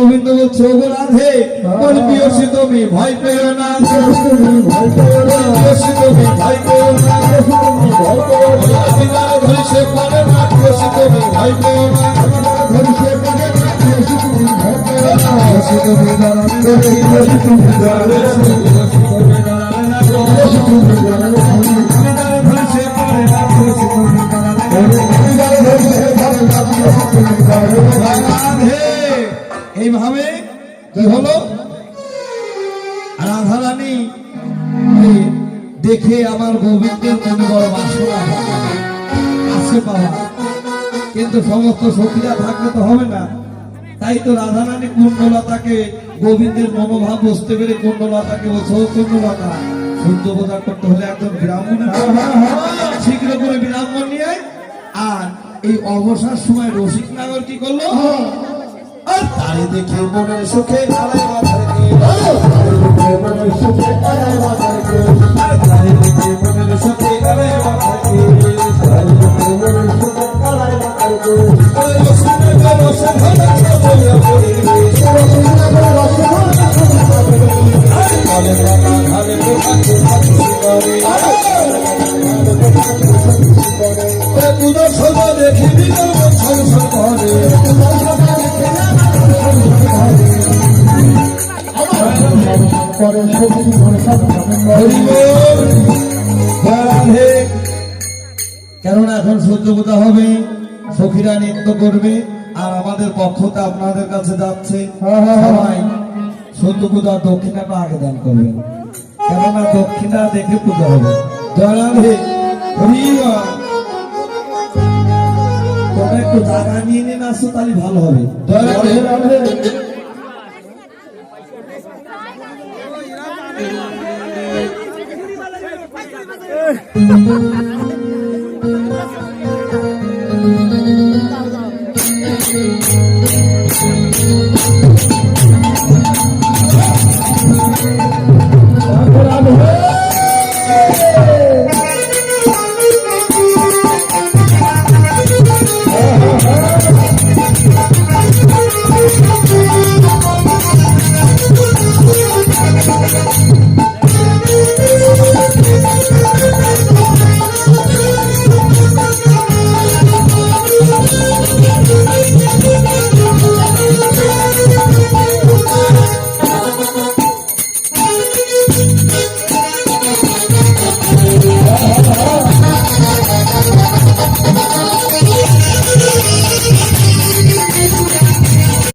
গোবিন্দ বলছে ওগো রাধে বলি প্রিয়সী তুমি ভয় পেও না, প্রিয়সী তুমি ভয় পেও না, আমি তার ধরি সে পারে না, প্রিয়সী তুমি ভয় পেও না, ধরি সে পারে না, প্রিয়সী তুমি ভয় পেও না, প্রিয়সী তুমি দাঁড়ান করে, প্রিয়সী তুমি দাঁড়ান, প্রিয়সী তুমি দাঁড়ান না, প্রিয়সী তুমি দাঁড়ান, আমি তার ধরি সে পারে না, প্রিয়সী তুমি দাঁড়ান, আমি তার ধরি সে পারে না, প্রিয়সী তুমি দাঁড়ান। রাধে এইভাবে কি হলো, রাধারানী দেখে আমার গোবিন্দের মনে বড় বাসনা আছে পাওয়া, কিন্তু সমস্ত সখীরা থাকলে তো হবে না, তাই তো রাধারানী কুণ্ডলতাকে গোবিন্দের মনোভাব বুঝতে পেরে কুণ্ডলতাকে বলছে ও কুণ্ডলতা সূর্য বোঝা করতে হলে একজন ব্রাহ্মণ শীঘ্র করে ব্রাহ্মণ নিয়ে, আর এই অবসর সময় রসিক নাগর কি করলো, আর তাই দেখে মনের সুখে আড়াই মাথার মনের সুখে আড়াই মাথার আর তাই দেখে মনের সুখে আড়াই মাথার মনের সুখে আড়াই মাথার দেখি কেননা এখন সহ্য পূজা হবে, সখীরা নৃত্য করবে, আর আমাদের পক্ষতে আপনাদের কাছে যাচ্ছে সবাই সহ্য পূজা দক্ষিণাটা আগে দান করবেন, কেননা দক্ষিণা দেখে পূজা হবে। জয়রাধে তোমরা একটু জায়গা নিয়ে নিন, আসো তাহলে ভালো হবে। জয়রাধে